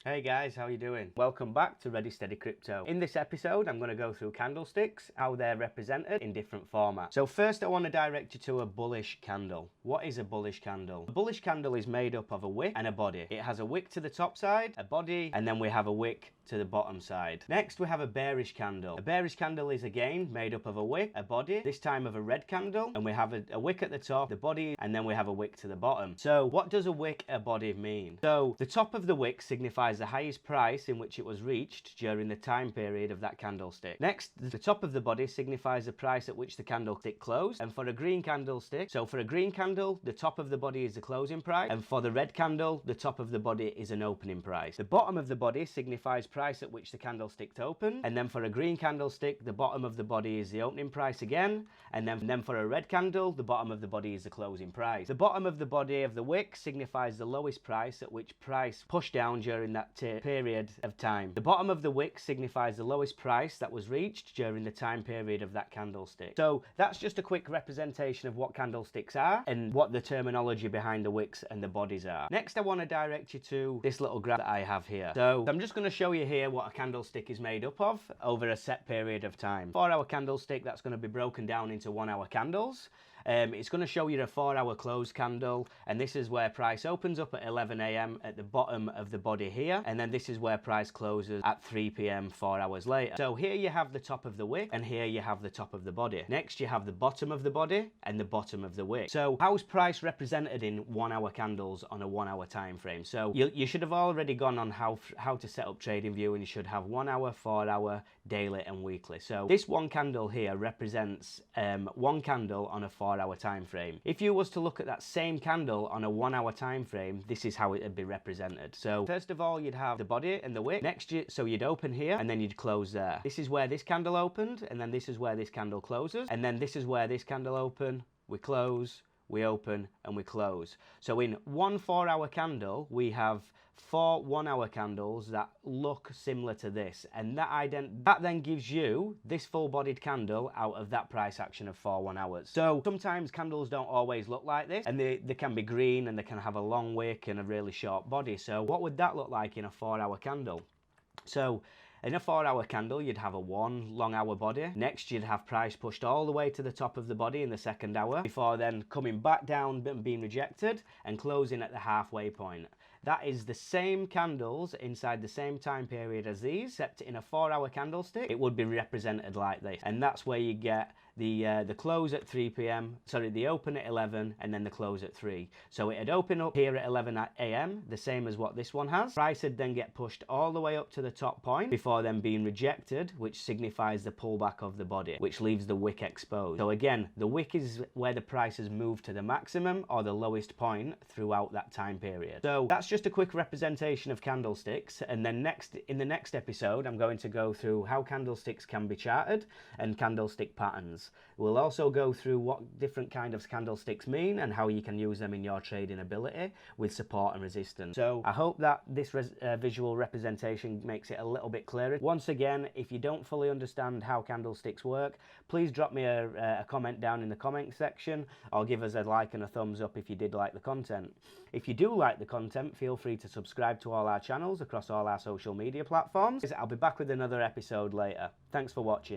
Hey guys, how you doing? Welcome back to Ready Steady Crypto. In this episode, I'm going to go through candlesticks, how they're represented in different formats. So first I want to direct you to a bullish candle. What is a bullish candle? A bullish candle is made up of a wick and a body. It has a wick to the top side, a body, and then we have a wick to the bottom side. Next we have a bearish candle. A bearish candle is again made up of a wick, a body, this time of a red candle, and we have a wick at the top, the body, and then we have a wick to the bottom. So what does a wick, a body mean? So the top of the wick signifies the highest price in which it was reached during the time period of that candlestick. Next, the top of the body signifies the price at which the candlestick closed, and for a green candlestick, so for a green candle, the top of the body is the closing price, and for the red candle, the top of the body is an opening price. The bottom of the body signifies price at which the candlestick opened, and then for a green candlestick, the bottom of the body is the opening price again, and then for a red candle, the bottom of the body is the closing price. The bottom of the body of the wick signifies the lowest price at which price pushed down during that period of time. The bottom of the wick signifies the lowest price that was reached during the time period of that candlestick. So that's just a quick representation of what candlesticks are and what the terminology behind the wicks and the bodies are. Next I want to direct you to this little graph that I have here. So I'm just going to show you here what a candlestick is made up of over a set period of time. 4-hour candlestick, that's going to be broken down into 1-hour candles. It's going to show you a 4-hour close candle, and this is where price opens up at 11 AM at the bottom of the body here, and then this is where price closes at 3 PM 4 hours later. So here you have the top of the wick, and here you have the top of the body. Next you have the bottom of the body and the bottom of the wick. So how's price represented in 1-hour candles on a 1-hour time frame? So you should have already gone on how to set up TradingView, and you should have 1-hour, 4-hour, daily and weekly. So this one candle here represents one candle on a 4-hour time frame. If you was to look at that same candle on a 1-hour time frame, this is how it would be represented. So first of all, you'd have the body and the wick. Next, so you'd open here and then you'd close there. This is where this candle opened, and then this is where this candle closes, and then this is where this candle open, we close, we open, and we close. So in one 4-hour candle, we have 4 1-hour candles that look similar to this, and that then gives you this full-bodied candle out of that price action of 4 1 hours. So sometimes candles don't always look like this, and they can be green, and they can have a long wick and a really short body. So what would that look like in a 4-hour candle? So in a 4-hour candle, you'd have a 1 long hour body. Next, you'd have price pushed all the way to the top of the body in the 2nd hour, before then coming back down and being rejected and closing at the halfway point. That is the same candles inside the same time period as these, except in a 4-hour candlestick, it would be represented like this. And that's where you get the close at 3 PM, sorry, the open at 11, and then the close at 3. So it'd open up here at 11 AM, the same as what this one has. Price would then get pushed all the way up to the top point before then being rejected, which signifies the pullback of the body, which leaves the wick exposed. So again, the wick is where the price has moved to the maximum or the lowest point throughout that time period. So that's just a quick representation of candlesticks, and then in the next episode I'm going to go through how candlesticks can be charted and candlestick patterns. We'll also go through what different kind of candlesticks mean and how you can use them in your trading ability with support and resistance. So I hope that this visual representation makes it a little bit clearer. Once again, if you don't fully understand how candlesticks work, please drop me a comment down in the comment section, or give us a like and a thumbs up if you did like the content. If you do like the content, feel free to subscribe to all our channels across all our social media platforms. I'll be back with another episode later. Thanks for watching.